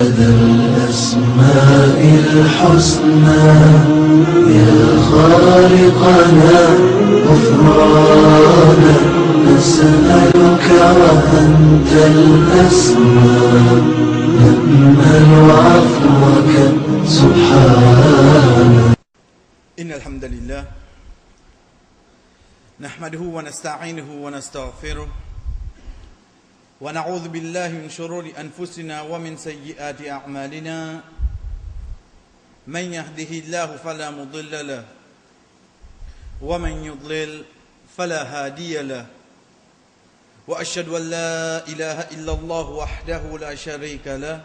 الأسماء الحسنى يا خالقنا غفرانا نسألك وأنت الأسماء نأمل عفوك سبحانك. إن الحمد لله نحمده ونستعينه ونستغفره ونعوذ بالله من شرور أنفسنا ومن سيئات أعمالنا من يهده الله فلا مضل له ومن يضلل فلا هادي له وأشهد أن لا إله إلا الله وحده لا شريك له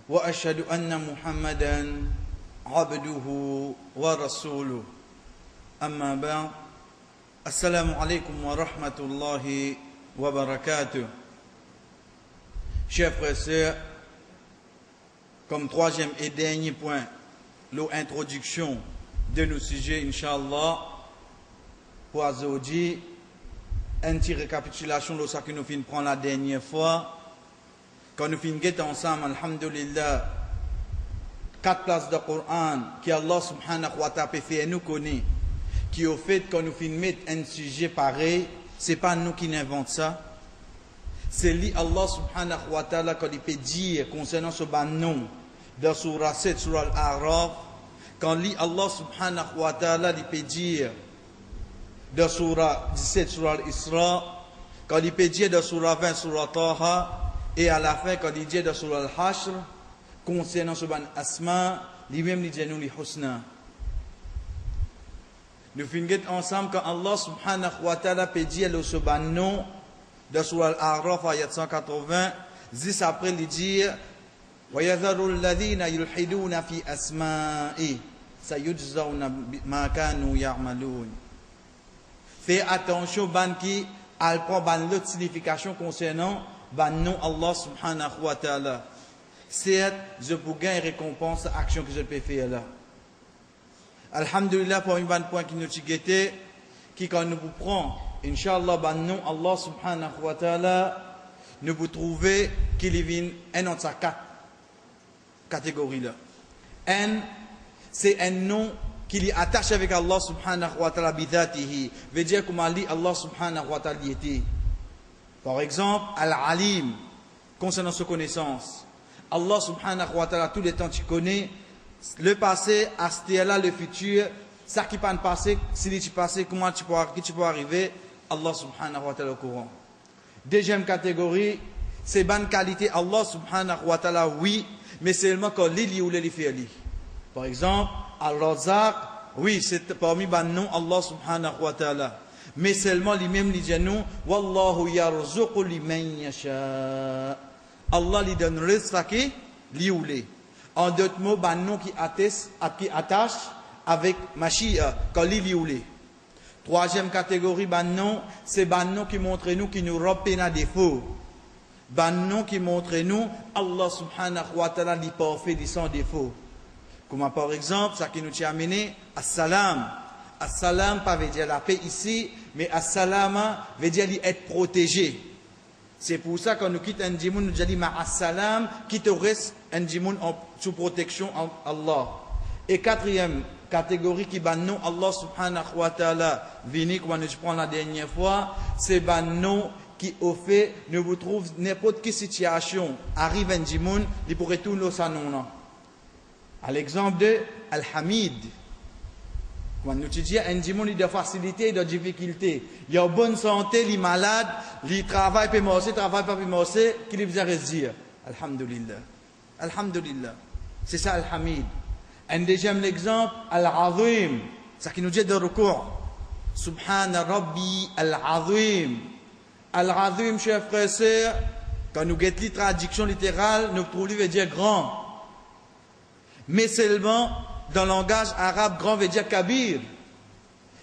وأشهد أن محمدا عبده ورسوله أما بعد السلام عليكم ورحمة الله وبركاته. Chers frères et sœurs, comme troisième et dernier point, l'introduction de nos sujets, Inch'Allah, pour aujourd'hui, une petite récapitulation de ce que nous finissons de prendre la dernière fois. Quand nous finissons ensemble, alhamdulillah, 4 places de Coran qui Allah subhanahu wa ta'ala fait nous connaître, qui au fait quand nous finissons mettre un sujet pareil, c'est pas nous qui inventons ça. C'est lui Allah subhanahu wa ta'ala quand il peut dire concernant ce nom dans surah 7 surah Al-A'raf, quand lui Allah subhanahu wa ta'ala il peut dire dans surah 17 surah Al-Isra, quand il peut dire dans surah 20 surah Taha, et à la fin quand il dit dans surah Al-Hashr concernant ce asma, lui-même il dit nous les husna. Nous finissons ensemble quand Allah subhanahu wa ta'ala peut dire le nom de surah Al-A'raf ayat 180, juste après il dit وَيَذَرُ الَّذِينَ يُلْحِدُونَ فِي أَسْمَائِهِ سَيُجْزَوْنَ مَا كَانُوا يَعْمَلُونَ. Fais attention ban qui prend l'autre signification concernant nom Allah subhanahu wa ta'ala. C'est je pour gagner récompense action que je peux faire là. Alhamdulillah, pour un point qui nous guette, qui quand nous vous prend, Inch'Allah, nom Allah subhanahu wa ta'ala, nous vous trouvez qu'il y a un autre 4 catégories là. Un, c'est un nom qui est attaché avec Allah subhanahu wa ta'ala bidatihi, veut dire comment Allah subhanahu wa ta'ala y était. Par exemple, Al-Alim, concernant sa connaissance. Allah subhanahu wa ta'ala, tous les temps tu connais, le passé, là, le futur, ça qui peut passer, si tu passes, comment tu peux arriver, Allah subhanahu wa ta'ala au courant. Deuxième catégorie, c'est bonne qualité, Allah subhanahu wa ta'ala, oui, mais seulement quand l'île ou l'île fait. Par exemple, Al-Razaq, oui, c'est parmi les noms Allah subhanahu wa ta'ala. Mais seulement lui-même lui dit nous, Wallahu yarzuqu liman yasha. Allah lui donne le rizq li ou li. En d'autres mots, un nom qui attache avec Mashiach, quand li ou li. Troisième catégorie, un nom, c'est un nom qui montre nous, qui nous repère à défaut. Un nom qui montre nous, Allah subhanahu wa ta'ala, li parfait, li sans défaut. Comme par exemple, ça qui nous tient amené, As-Salam. As-Salam, pas veut dire la paix ici, mais As-Salama veut dire être protégé. C'est pour ça qu'on nous quitte un djimoun, nous dit Ma'as-Salam, qui te reste un djimoun sous protection Allah. Et quatrième catégorie qui ban non Allah subhanahu wa ta'ala, vini, comme nous prenons la dernière fois, c'est ban non qui au fait ne vous trouve n'importe quelle situation, arrive un djimoun, il pourrait tout nous sa non. À l'exemple de Al-Hamid. Quand nous disons un djimoun, il a de facilité et de difficulté. Il a bonne santé, il est malade, il travaille, il travaille pas, qu'il lui faisait dire Alhamdulillah. Alhamdulillah. C'est ça Al-Hamid. Un deuxième exemple, Al-Azim. Ça qui nous dit de recours. Subhana Rabbi Al-Azim. Al-Azim, chers frères et sœurs, quand nous guettons la traduction littérale, nous trouvons veut dire grand. Mais seulement, dans le langage arabe, grand veut dire kabir.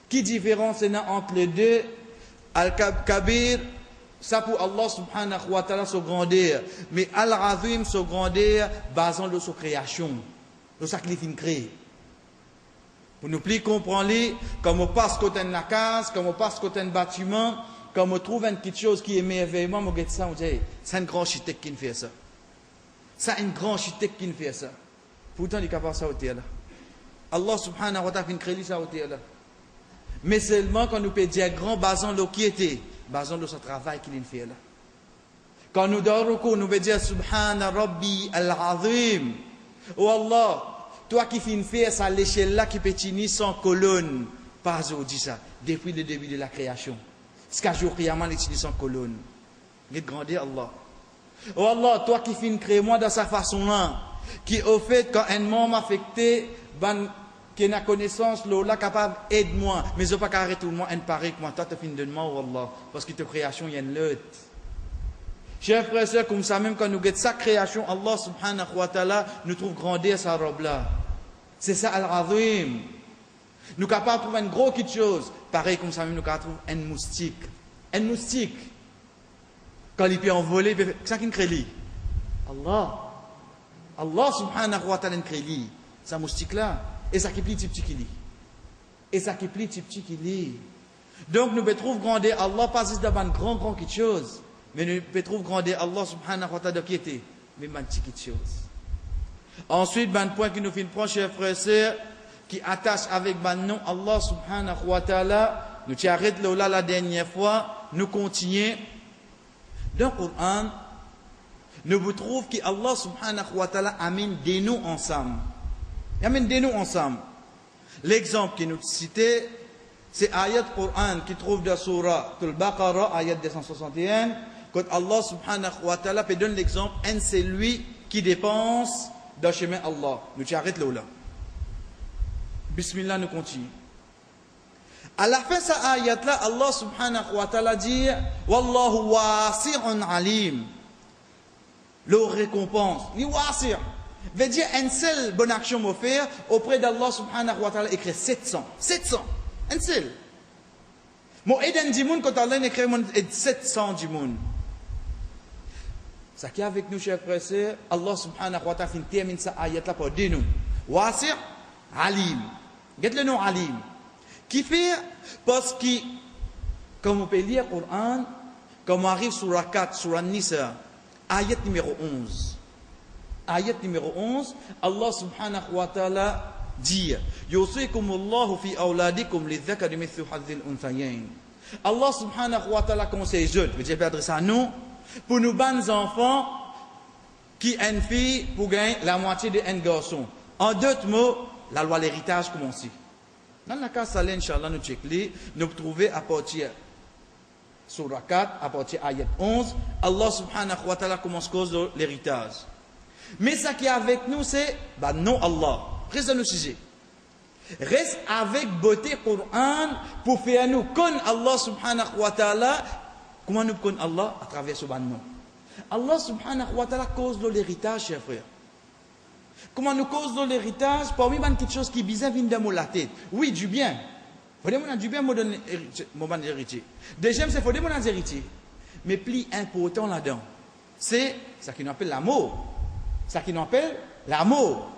Qui différence entre les deux? Al-Kabir, ça pour Allah subhanahu wa ta'ala, sa grandeur. Mais Al-Azim, sa grandeur, basant de sa création. De ça qu'il a créé. Pour nous plus comprendre, comme on passe côté de la case, comme on passe côté de bâtiment, comme on trouve une petite chose qui est merveilleusement, on dit ça, c'est un grand architecte qui fait ça. Ça, une grande architecte qui fait ça. Pourtant, il est capable de ça au là. Allah subhanahu wa ta'ala fait une crédit ça au là. Mais seulement quand nous peut dire grand basant l'eau qui était, basant de ce travail qu'il fait là. Quand nous dormons, nous peut dire Subhana Rabbi al-Azim. Oh Allah, toi qui fais une fête à l'échelle là qui peut tenir sans colonne, pas aujourd'hui ça, depuis le début de la création. Ce qu'a jour Qiyamah, il tient sans colonne. Il est grandi Allah. Oh Allah, toi qui fais une création dans sa façon là, qui au fait quand un membre affecté, qui n'a connaissance, là capable aide-moi, mais je ne pas arrêter tout le monde, un pareil que moi, toi tu fais une demande, oh Allah, parce que ta création il y a une lutte. Chers frères et sœurs, comme ça même quand nous guettons sa création, Allah subhanahu wa ta'ala nous trouve grandir sa robe là. C'est ça al-Azim. Nous sommes capables de trouver une grosse petite chose. Pareil comme ça même nous sommes capables de trouver un moustique. Un moustique. Quand il peut envoler, c'est ça qui crée lui. Allah. Allah subhanahu wa ta'ala crée lui. C'est un moustique là. Et ça qui plie petit qui lit. Et ça qui plie petit qui lit. Donc nous pouvons trouver grandir Allah pas juste d'avoir une grande petite chose. Mais nous pouvons trouver grandir Allah subhanahu wa ta'ala qui était. Mais une petite chose. Ensuite, un point qui nous fait prendre, chers frères et sœurs, qui attache avec le nom Allah subhanahu wa ta'ala, nous t'arrêtons là la dernière fois, nous continuons. Dans le Coran, nous vous trouvons que Allah subhanahu wa ta'ala amène des noms ensemble. Il amène des noms ensemble. L'exemple qui nous citait, c'est ayat Coran qui trouve dans Surah Al-Baqarah, ayat 261, quand Allah subhanahu wa ta'ala peut donner l'exemple, un c'est lui qui dépense dans le chemin Allah. Nous t'arrêtons là. Bismillah, nous continuons. À la fin de cette ayat-là, Allah subhanahu wa ta'ala dit Wallahu wasi'un alim. Le récompense. Il wasi'. Veut dire une seule bonne action m'a faire auprès d'Allah subhanahu wa ta'ala écrit 700. 700. Un seul. Mon aide du monde quand Allah écrit mon aide 700 du monde. Ça qui est avec nous, chers frères et sœurs, Allah subhanahu wa ta'ala termine cette ayat-là par deux noms. Wasi' alim. Regarde le nom alim. Qui fait parce que, comme on peut lire le Coran, comme on arrive sur la 4, sur la Nisa, ayat numéro 11. Ayat numéro 11, Allah subhanahu wa ta'ala dit Yusikumullahu fi awladikum lidhakari mithlu hadhil unthayayn. Allah subhanahu wa ta'ala conseille les autres, je vais adresser à nous, pour nous bonnes enfants qui ont une fille pour gagner la moitié d'un garçon. En d'autres mots, la loi de l'héritage commence. Dans la cas salée, Inch'Allah, nous checkons, nous trouvons à partir Surah 4, à partir ayat 11, Allah subhanahu wa ta'ala commence cause de l'héritage. Mais ce qui est avec nous, c'est, non Allah. Reste dans le sujet. Reste avec beauté Coran pour faire nous connaître Allah subhanahu wa ta'ala. Comment nous connaissons Allah? À travers ce nom. Allah subhanahu wa ta'ala cause de l'héritage, chers frères. Comment nous cause de l'héritage? Parmi les quelque chose qui bizarre vient dans la tête. Oui, du bien. Il faut dire du bien, mon héritier. Deuxième, c'est faut dire mon héritier. Mais plus important là-dedans, c'est ce qu'on appelle l'amour. Ce qu'on appelle l'amour.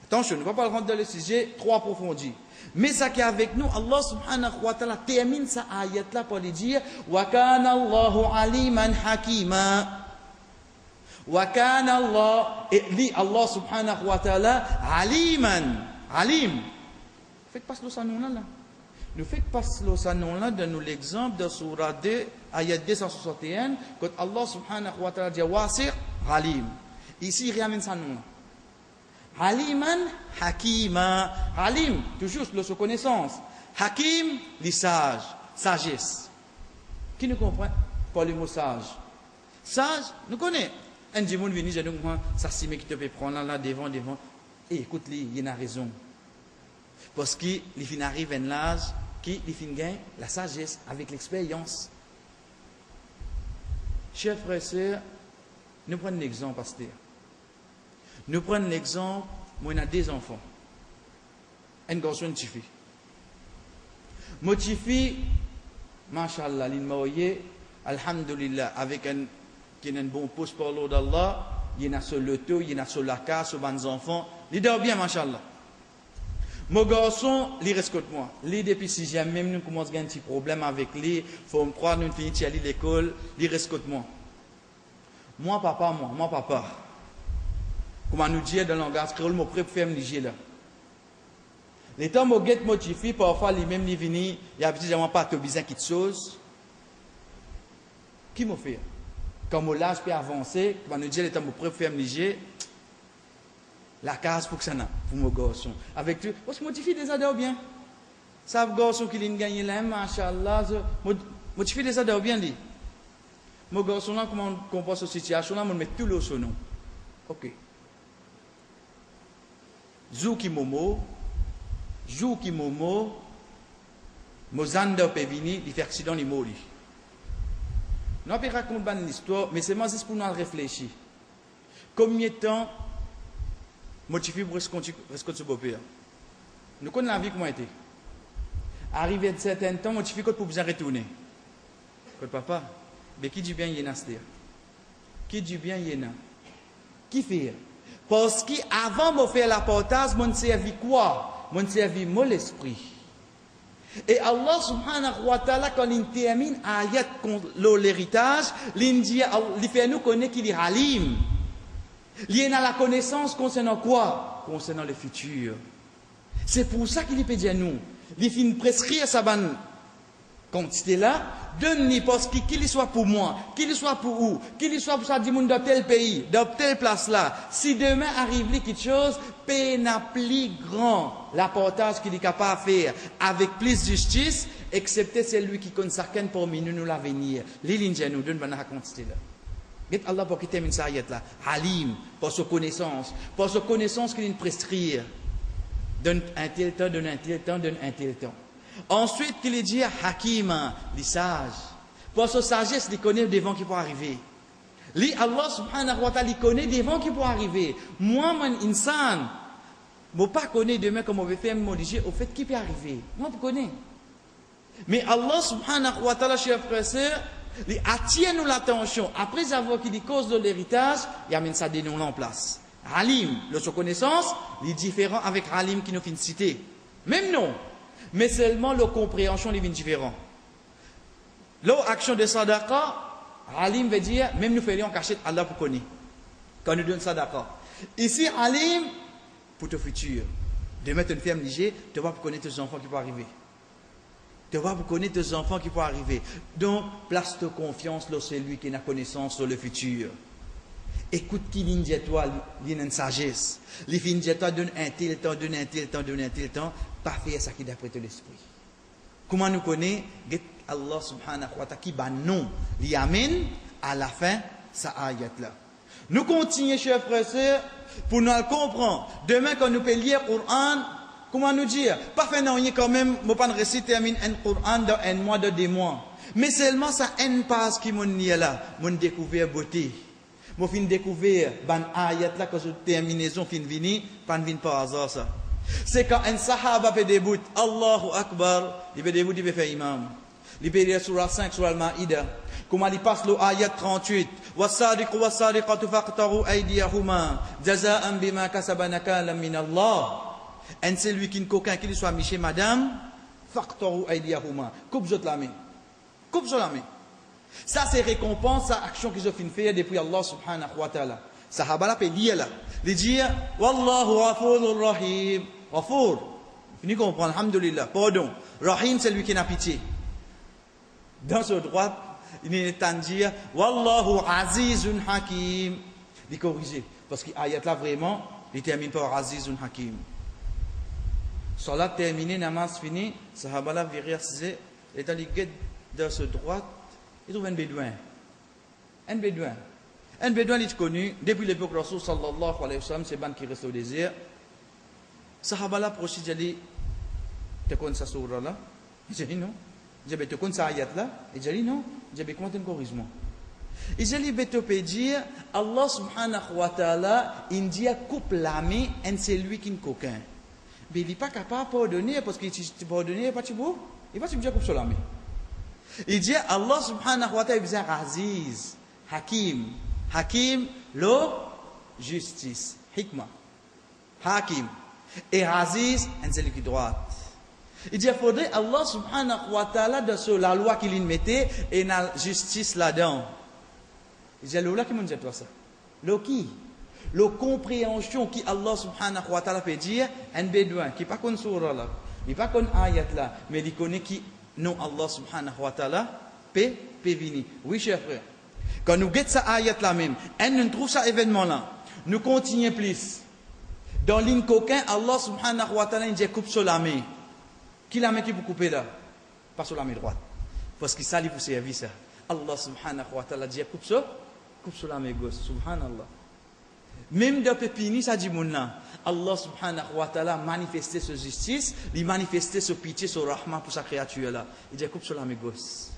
Attention, on ne va pas rentrer dans le sujet trop approfondi. Mais ce qui est avec nous, Allah subhanahu wa ta'ala termine sa ayat-là pour lui dire Wa kana Allahu aliman hakima. Wa kana Allah, et lui, Allah subhanahu wa ta'ala, aliman. Alim. Faites pas ce nom-là. Nous faisons passer ce nom-là dans l'exemple de Surah 2, ayat 261, quand Allah subhanahu wa ta'ala dit Wasi' alim. Ici, il ramène ce nom-là. Aliman, hakima. Alim, toujours sur connaissance. Hakim, les sages. Sagesse. Qui nous comprend par le mot sage? Sage, nous connaissons. Un démon vient, je nous comprends, ça c'est qui te peut prendre là, devant. Et écoute-lui, il a raison. Parce qu'il arrive à un âge qui gagne la sagesse avec l'expérience. Chers frères et sœurs, nous prenons l'exemple, pasteur. Nous prenons l'exemple, moi, on a deux enfants. Un garçon et une fille. Mon petit fille, Masha'Allah, il m'a envoyé, Alhamdulillah, avec qui a un bon poste pour l'eau d'Allah, il y en a sur le taux, il y en a sur la case, sur les enfants. Il dort bien, Masha'Allah. Mon garçon, il reste contre moi. Lui, depuis 6e, même nous commençons à avoir un petit problème avec lui, il faut me croire, nous finissons à l'école, il reste contre moi. Moi, papa. Comment nous dire dans le langage créole, mon préfère me là. Les temps où get motivé, parfois les mêmes ni vini, il y a petit pas de besoin qui chose. Qui m'a fait? Quand mon âge peut avancer, comment nous dire les temps où préfère me la case pour que ça n'a, pour mon garçon. Avec tout, on se modifie des adhérents bien. Ça, garçon qui l'a gagné là, machallah, modifie des adhérents bien dit. Mon garçon là, comment on compose cette situation là, on met tout le son nom. Ok. Zouki Momo, Mozanda Pevini, il fait accident, il mourit. Nous avons raconté une histoire, mais c'est juste pour nous réfléchir. Combien de temps, motivé pour ce que beau père? Nous connaissons la vie comment était. Arrivé à un certain temps, motivé pour besoin retourner. Papa, mais qui dit bien yéna c'est-à-dire? Qui dit bien yéna? Qui fait? Parce qu'avant de faire la portage, mon servi quoi? Mon servi mon l'esprit. Et Allah subhanahu wa ta'ala, quand il termine ayat l'héritage, il fait nous connaître qu'il est halim. Il a la connaissance concernant quoi? Concernant le futur. C'est pour ça qu'il peut dire nous. Il finit prescrire sa bonne quantité là, donne-lui parce qu'il soit pour moi, qu'il soit pour où, qu'il soit pour ça du monde dans tel pays, dans telle place là. Si demain arrive quelque chose, peine n'a plus grand l'apportage qu'il est capable de faire avec plus de justice, excepté celui qui connaît chacun parmi nous l'avenir. L'île nous donne la quantité là. Et Allah pour qu'il termine ça ayat là, halim, pour sa connaissance qu'il prescrire. Donne un tel temps, donne un tel temps, donne un tel temps. Ensuite, qu'il est dit Hakim, les sages. Pour sa sagesse, il connaît des vents qui pourraient arriver. Allah subhanahu wa ta'ala, il connaît des vents qui pourraient arriver. Moi, mon insan, je ne pas connais demain comment on va faire mon digé au fait qui peut arriver. Moi, je connais. Mais Allah subhanahu wa ta'ala, chers frères et sœurs, il attire nous l'attention. Après avoir qu'il cause de l'héritage, il amène ça des noms en place. Halim, le sa connaissance, il est différent avec Halim qui nous fait une cité. Même non. Mais seulement la compréhension est différente. L'action de sadaqa, Alim veut dire, même nous faisons cachette Allah pour connaître. Quand nous donnons sadaqa. Ici, Alim, pour ton futur. Demain, tu es une femme léger, tu vas pour connaître tes enfants qui vont arriver. Tu vas pour connaître tes enfants qui vont arriver. Donc, place de confiance dans celui qui a la connaissance sur le futur. Écoute qui ligne de toi, il y a une sagesse. Les lignes de toi donnent un tel temps, donnent un tel temps, donnent un tel temps. Pas faire ça qui d'après l'esprit. Comment nous connaît Allah subhanahu wa ta'ala qui bat non, l'y amène à la fin, ça ayat là. Nous continuons, chers frères et sœurs, pour nous comprendre. Demain, quand nous pouvons lire le Coran, comment nous dire? Pas faire non, quand même, je ne pas réciter un Coran dans un mois, dans des mois. Mais seulement ça, une passe qui m'a dit là, m'a découvert beauté. Je fin découvrir ban ayat là quand je terminaison fin vini, pas vin par hasard ça. C'est quand un sahaba fait des bouts, Allahu Akbar, il fait des bouts, il fait faire imam. Il fait lire surah 5 sur Al-Ma'ida. Comment il passe l'ayat 38. Wasariqu wasariqatu faqtaru aydiyahuma jaza'an bima kasaba nakalan min Allah. Un celui qui ne coquin qu'il soit miché madame, faqtaru aydiyahuma. Coupe jot la main. Coupe jot la main. Ça, c'est récompense à l'action qu'ils ont fait depuis Allah subhanahu wa ta'ala. Sahaba là peut lire là. Il dit Wallahu ghafurur rahim. Ghafur. Fini comprendre, alhamdulillah. Pardon. Rahim, c'est lui qui n'a pitié. Dans ce droit, il est à dire Wallahu azizun hakim. Il corrige. Parce qu'il ayat là vraiment, il termine par azizun hakim. Salat terminé, namaz fini. Sahaba là vérifié. Et dans dans ce droit, il trouve un bédouin. Un bédouin. Un bédouin, il est connu, depuis l'époque de Rasul sallallahu alayhi wa sallam, c'est ban qui reste au désert. Sahaba là, proche, il dit, tu connais ça surah là? Il dit non. Il dit, tu connais ça ayat là? Il dit non. Il dit, comment tu corriges moi? Il dit, tu peux dire, Allah subhanahu wa ta'ala, il dit, coupe la main, et c'est lui qui ne coquin. Mais il n'est pas capable de pardonner, parce qu'il ne pardonner, pas de beau. Il va te dire coupe sur la main. Il dit Allah subhanahu wa ta'ala, il dit Aziz, Hakim. Hakim, l'eau, justice. Hikmah. Hakim. Et Aziz, un celui qui droite. Il dit il faudrait Allah subhanahu wa ta'ala, de la loi qu'il mettait, et la justice là-dedans. Il dit l'eau là qui m'a dit toi ça. L'eau qui? La compréhension qui Allah subhanahu wa ta'ala peut dire, un bédouin qui n'est pas comme surah là, il n'est pas comme ayat là, mais il connaît qui, non Allah subhanahu wa ta'ala peut venir. Oui, cher frère. Quand nous guettons ça ayat là même, et nous trouvons ça événement là, nous continuons plus. Dans l'île coquin, Allah subhanahu wa ta'ala dit coupe sur la main. Qui la main qui vous couper là? Pas sur la main droite. Parce qu'il s'allie pour servir ça. Allah subhanahu wa ta'ala dit coupe sur la main gauche. Subhanallah. Même dans Pépini, ça dit mon nom. Allah subhanahu wa ta'ala manifesté sa justice, il manifesté sa pitié, son rahman pour sa créature là. Il dit coupe sur la main gauche.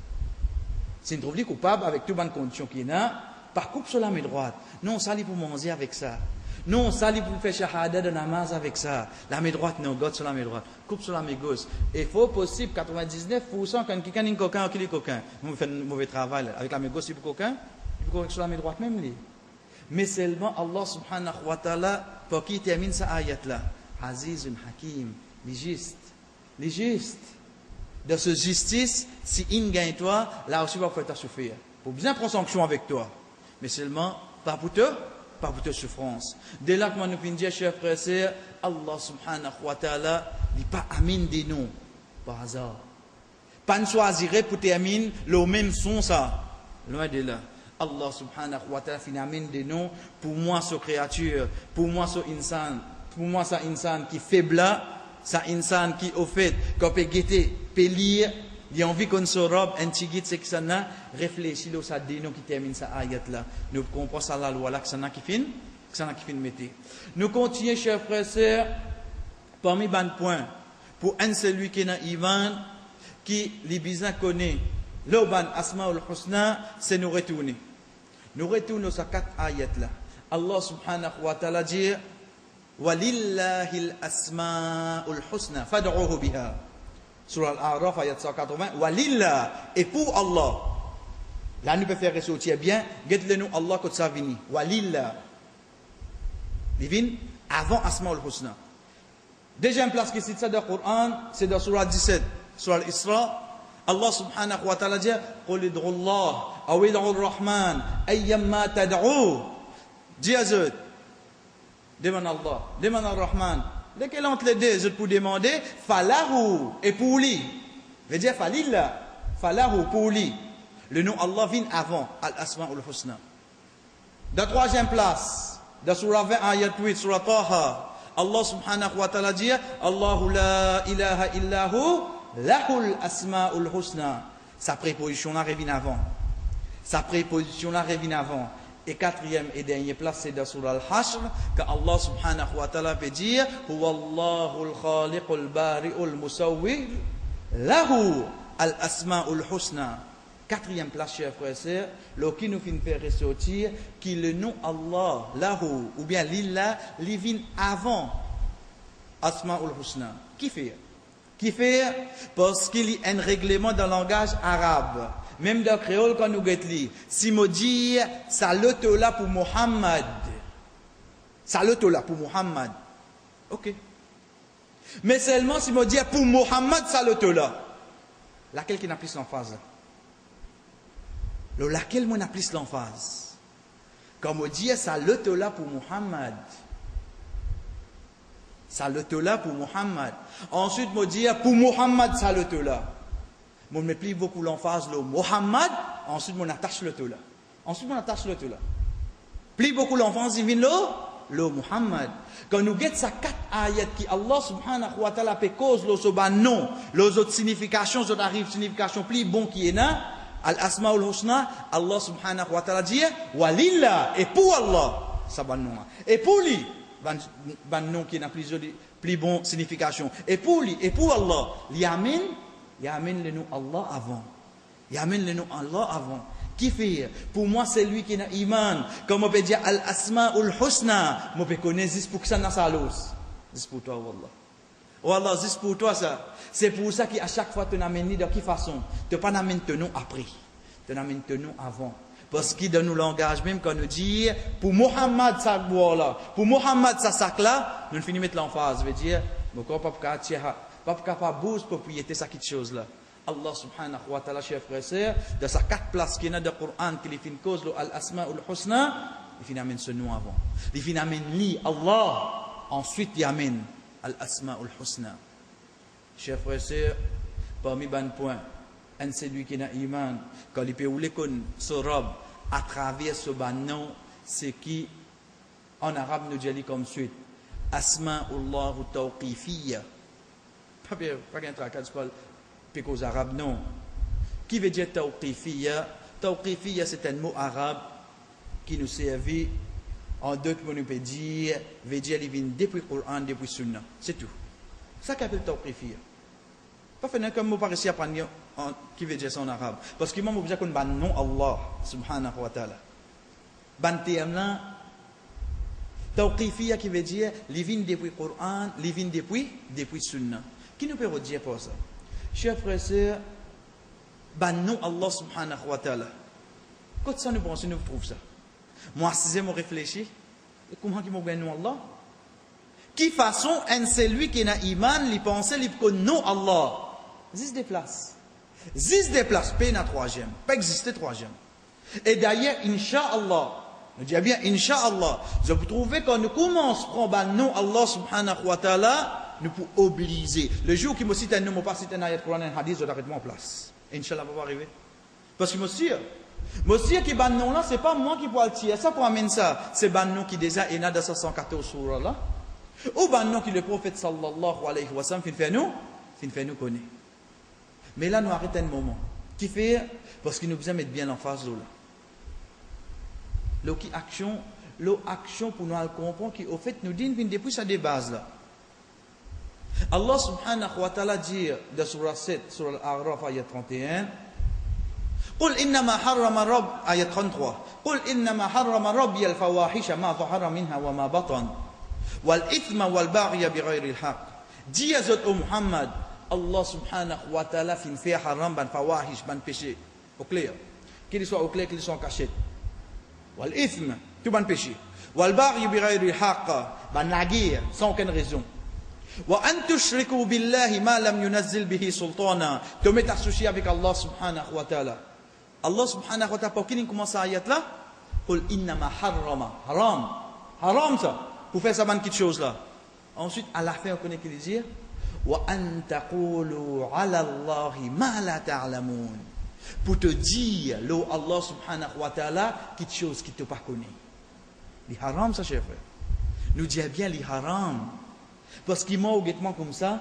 Si nous trouvons coupable avec toutes les bonnes conditions qu'il y a, par coupe sur la main droite. Non, ça lui pour manger avec ça. Non, ça lui pour faire shahada de namaz avec ça. La main droite, non, God sur la main droite. Coupe sur la main gauche. Et il faut possible, 99% quand quelqu'un est coquin, qu'il est coquin. Vous faites un mauvais travail avec la main gauche, c'est pour coquin. Il faut sur la main droite même lui. Mais seulement Allah subhanahu wa ta'ala, pour qui termine sa ayat là. Azizun Hakim, les juste. Les juste. De ce justice, si il gagne toi, là aussi, il va faire souffrir. Pour bien prendre sanction avec toi. Mais seulement, pas pour te souffrance. Dès là que nous finissons dire, chers frères et sœurs, Allah subhanahu wa ta'ala, dit pas amin des noms, par hasard. Pas ne choisirait pour terminer le même son ça. Loin de là. Allah subhanahu wa ta'ala finit amin des noms, pour moi, ce créature, pour moi, ce insan, pour moi, ça insan qui faible, ça insan qui au fait, qu'on peut guetter, peut lire, il a envie qu'on se robe, un petit guide, c'est que ça n'a réfléchi, là, ça dit nous qui termine sa ayat là. Nous comprenons ça la loi là, que ça n'a qui finit, mettez. Nous continuons, chers frères et sœurs, parmi les points, pour un celui qui est dans Ivan, qui les bizarres connaît, l'oban asma'ul husna, c'est nous retourner. Nous retournons sur 4 ayats là. Allah subhanahu wa ta'ala dit, walillahil asma'ul husna, fad'uhu biha. Surah Al-A'raf, ayat 180, walillah, et pour Allah. Là, nous pouvons faire ressortir bien, guette-le nous Allah quand ça vient. Walillah. Il vient avant Asma'ul Husna. Deuxième place qui cite ça dans le Coran, c'est dans Surah 17, Surah Al-Isra. Allah subhanahu wa ta'ala dit, قُلِ ادْعُوا اللَّهَ أَوْ ادْعُوا الرَّحْمَنَ أَيَّمَّا تَدْعُوا. Dis à eux, demande Allah, demande al-Rahman. Dès qu'elle entre les deux, je pour demander, falahu, et pour lui. Je veux dire, falillah, falahu, pour lui. Le nom Allah vient avant, al-asma'ul husna. Dans la troisième place, dans Surah 20, ayat 8, Surah Taha, Allah subhanahu wa ta'ala dit, Allahu la ilaha illahu, lahul asma'ul husna. Sa préposition là revient avant. Sa préposition là revient avant. Et quatrième et dernière place, c'est dans Surah Al-Hashr, que Allah subhanahu wa ta'ala peut dire, Huwallahu al-khaliqul bari'ul musawwir, lahu al-asma'ul husna. Quatrième place, chers frères et sœurs, le qui nous fait faire ressortir, qui le nom Allah, lahu, ou bien lillah, li vient avant asma'ul husna. Qui fait? Qui fait? Parce qu'il y a un règlement dans le langage arabe. Même dans le créole, quand nous guettons, si nous disons, salut là pour Muhammad. Salut là pour Muhammad. Ok. Mais seulement si nous disons pour Muhammad, salut là. Laquelle qui n'a plus l'emphase? Laquelle qui n'a plus l'emphase? Quand nous disons, salut là pour Muhammad. Salut là pour Muhammad. Ensuite, nous disons, pour Muhammad, salut là. On met plus beaucoup l'emphase le Muhammad, ensuite on attache le là. Ensuite on attache le là. Plus beaucoup l'emphase il vient le Muhammad. Quand nous guettons ces 4 ayats qui Allah subhanahu wa ta'ala peut cause le soban non, les autres significations, les autres arrivent signification plus bon qui est là, al-asma'ul husna, Allah subhanahu wa ta'ala dit walillah, et pour Allah, ça ban non. Et pour lui, ban non qui n'a plus bon signification. Et pour lui, et pour Allah, l'yamin, il amène le nom Allah avant. Il amène le nom Allah avant. Qui fait? Pour moi, c'est lui qui a iman. Comme on peut dire al-asma'ul husna, on peut connaître juste pour que ça n'a sa lose. Juste pour toi, Wallah. Wallah, juste pour toi ça. C'est pour ça qu'à chaque fois, tu n'amènes de quelle façon? Tu ne pas n'amènes ton nom après. Tu n'amènes ton nom avant. Parce qu'il donne nous langage même quand nous dit pour Muhammad ça là, pour Muhammad ça sac là, nous finissons mettre l'emphase. Veut dire, mon corps pas capable bouger propriété ça quelque chose là. Allah subhanahu wa ta'ala, chers frères et sœurs, de sa 4 places qui est dans le Coran qui est une cause al-asma'ul husna, il finit amène ce nom avant. Il finit amène li, Allah. Ensuite, il amène Al-Asma'ul Husna. Chers frères et sœurs, parmi les points, un celui qui n'a iman, quand il peut ou les ce robe, à travers ce nom, c'est qui, en arabe, nous dit comme suite. Asma'ullah tawqifiyya. Pas qu'un tracat, c'est pas aux arabes, non. Qui veut dire tawqifiyya? Tawqifiyya, c'est un mot arabe qui nous servit en d'autres mots, nous peut dire, veut dire, il vient depuis le Coran, depuis le Sunna. C'est tout. Ça qu'appelle tawqifiyya. Pas faire comme mot par ici à prendre qui veut dire ça en arabe. Parce qu'il m'a obligé qu'on ban non Allah, subhanahu wa ta'ala. Ban terme là, tawqifiyya qui veut dire, il vient depuis le Coran, il vient depuis le Sunna. Qui nous peut redire pour ça? Chers frères et sœurs, ban non Allah subhanahu wa ta'ala. Quand ça nous pense, nous trouve ça. Moi, si je me réfléchis, comment qui m'a ban non Allah? Qui façon, c'est lui qui n'a iman, il pense, il connaît non Allah. Zis des places. Zis des places, pas na troisième. Pas exister troisième. Et d'ailleurs, Inch'Allah, on dit bien Inch'Allah, je vous trouvez quand nous commençons à prendre le nom Allah subhanahu wa ta'ala, nous pouvons obliger. Le jour qui me cite un nom, je ne pas citer un ayat Coran, un hadith, je l'arrête en place. Inch'Allah, va pas arriver. Parce que monsieur qui ban nom là, c'est pas moi qui peux le tirer. Ça pour amener ça. C'est ban nom qui déjà est dans 114 surah là. Ou ban nom qui le prophète sallallahu alayhi wa sallam fait nous connaître. Mais là, nous arrêtons un moment. Qui fait? Parce qu'il nous besoin mettre bien en face de là. L'action pour nous comprendre qui, au fait, nous dit depuis ça des bases là. Allah subhanahu wa ta'ala dit dans surah 7, surah Al-A'raf, ayat 31, قل إنما حرم رب آية 33 قل إنما حرم ربي الفواحش ما ظهر منها وما بطن والإثم والبغي بغير الحق dis à zot Muhammad Allah subhanahu wa ta'ala fait haram ban fawahish ban péché au clair qu'il soit au clair qu'il soit en cachette wal ithma tout ban péché wal baghi bighayri haqq ban naguir sans aucune raison wa an tushriku billahi ma lam yunazzil bihi sultana te mettre associé avec Allah subhanahu wa ta'ala. Allah subhanahu wa ta'ala pour qu'il commence à ayat là qul innama harrama haram ça pour faire ça ban quelque chose là. Ensuite à la fin on connaît qu'il dit wa an taqulu ala Allahi ma la ta'lamun pour te dire lo Allah subhanahu wa ta'ala quelque chose qui te pas connaît. Les haram ça chef frère. Nous dit bien les haram parce qu'il m'a guettement comme ça.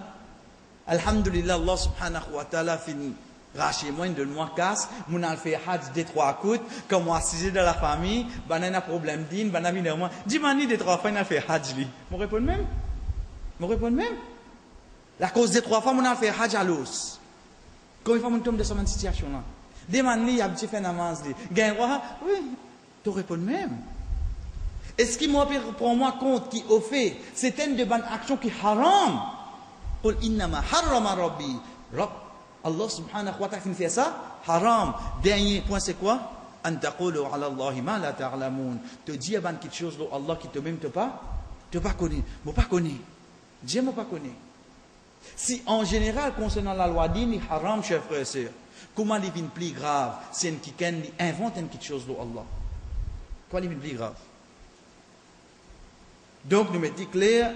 Alhamdulillah Allah subhanahu wa ta'ala fini racher moi de moi casse mon a fait hajj des trois coups comme moi assisé dans la famille banana problème din banana vient moi dis mani des trois fois il a fait hajj lui me répond même la cause des trois fois mon a fait hajj à l'os comment il faut mon tombe de cette situation là demande lui a petit fait namaz lui gain oui tu réponds même est-ce qu'il m'a prend moi compte qui au fait c'est une de bonnes actions qui haram qul innama harrama rabbi Allah subhanahu wa ta'ala fait ça haram. Dernier point c'est quoi? An taqulu ala Allahi ma la ta'lamun. Te dire quelque chose de Allah qui te même te pas connaît. Moi pas connaît. Dieu moi pas connaît. Si en général concernant la loi dîne haram chers frères et sœurs, comment il vient plus grave? C'est qui invente quelque chose de Allah. Quoi il vient plus grave? Donc nous mettons clair,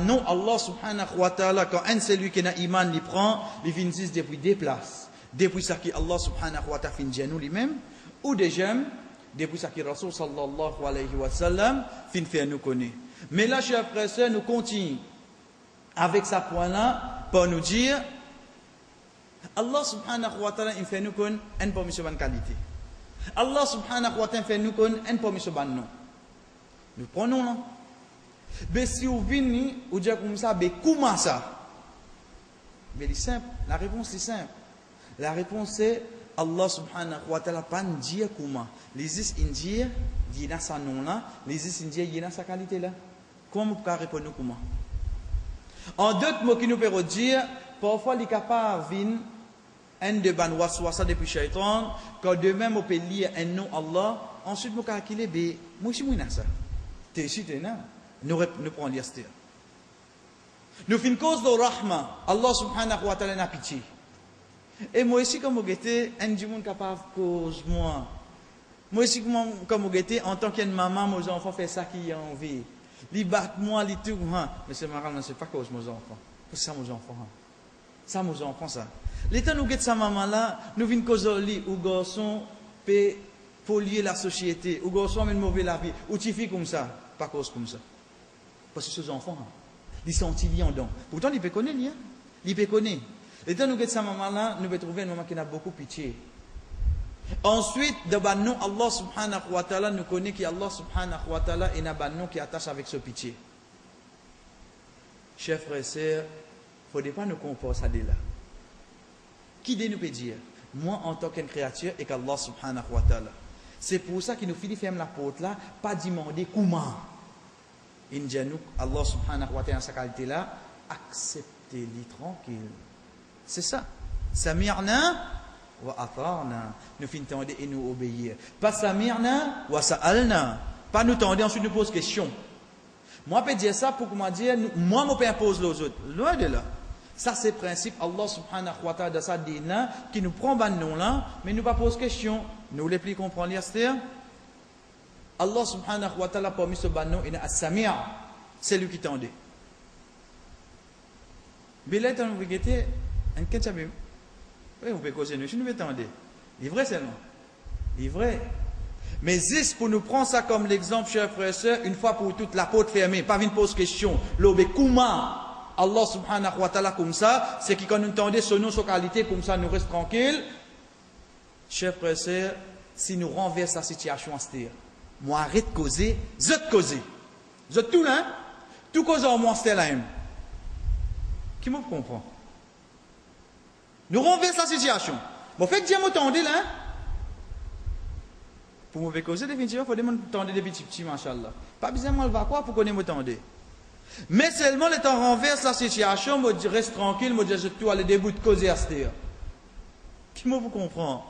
non Allah subhanahu wa ta'ala, quand un celui qui n'a iman il prend, il vient depuis des places. Depuis ça qui Allah subhanahu wa ta'ala fait nous lui-même, ou des gemmes, depuis ça qui Rasul sallallahu alayhi wa sallam fait nous connaître. Mais là, chers frères et sœurs, nous continuons avec ce point-là pour nous dire, Allah subhanahu wa ta'ala fait nous connaître une permission de qualité. Allah subhanahu wa ta'ala fait nous connaître une permission de nom. Nous prenons là. Mais si vous venez, vous dites comme ça, mais comment ça? Mais c'est simple, la réponse est simple. La réponse est Allah subhanahu wa ta'ala pas dire comment. Les is indiens, il y a sa nom là, les is indiens, il y a sa qualité là. Comment vous pouvez répondre comment? En d'autres mots qui nous peuvent dire, parfois les capables viennent un de ban waswasa depuis shaitan, quand de même on peut lire un nom Allah, ensuite vous calculez, mais moi je suis ça. T'es ici, t'es là. Nous prenons l'yastir. Nous faisons cause de rahma. Allah subhanahu wa ta'ala n'a pitié. Et moi ici, comme vous êtes, un du monde capable cause moi. Moi aussi, comme vous êtes, en tant qu'une maman, mes enfants font ça qui a envie. Ils battent moi, ils tout. Mais c'est marrant, c'est pas cause mes enfants. C'est ça, mes enfants. Ça, mes enfants, ça. L'état nous guette sa maman-là, nous venons causer ou garçon peut polier la société, ou garçon amène mauvais la vie, ou tu fais comme ça, pas cause comme ça. Parce que ces enfants, ils sont liés en don. Pourtant, ils peuvent connaître, ils peuvent connaître. L'état nous guette sa maman-là, nous pouvons trouver une maman qui a beaucoup pitié. Ensuite, d'abord, nous, Allah subhanahu wa ta'ala, nous connaît qu'Allah subhanahu wa ta'ala est un nom qui attache avec ce pitié. Chers frères et sœurs, il ne faut pas nous comparer ça de là. Qui nous peut dire, moi en tant qu'une créature et qu'Allah subhanahu wa ta'ala. C'est pour ça qu'il nous finit faire la porte là, pas demander comment. Nous, Allah subhanahu wa ta'ala, sa qualité là, acceptez-les tranquille. C'est ça. Samirna wa ata'na. Nous finissons tendre et nous obéir. Pas samirna wa sa'alna. Pas nous tendre ensuite nous pose question. Moi, je peux dire ça pour comment dire, moi, je peux imposer aux autres. Loin de là. Ça, c'est le principe, Allah subhanahu wa ta'ala, de sa dîne, qui nous prend ban nom là, mais nous pas pose question. Nous les plus comprendre l'histoire. Allah subhanahu wa ta'ala, parmi ce ban nom, il y a As-Sami', c'est lui qui tendait. Mais là, vous regardez, un ketchabim. Oui, vous pouvez causer nous, je ne vais tendre. Il est vrai seulement. Il est vrai. Mais juste pour nous prendre ça comme l'exemple, chers frères et sœurs, une fois pour toutes, la porte fermée, pas une pose question. L'obé comment Allah subhanahu wa ta'ala comme ça, c'est qui quand nous entendons son nom, son qualité, comme ça nous reste tranquille. Chers frères et sœurs, si nous renversons la situation à ce dire, moi arrête de causer, je te causer. Je tout là, tout cause en moi c'est là même. Qui me comprend? Nous renversons la situation. Bon, fait que Dieu m'entendait là. Pour mauvais causer, définitivement, il faut demander des petits, machallah. Pas besoin de mal quoi pour qu'on ait m'entendre. Mais seulement le temps renverse la situation, je reste tranquille, je dis tout aller début de causer à ce dire. Qui vous comprend?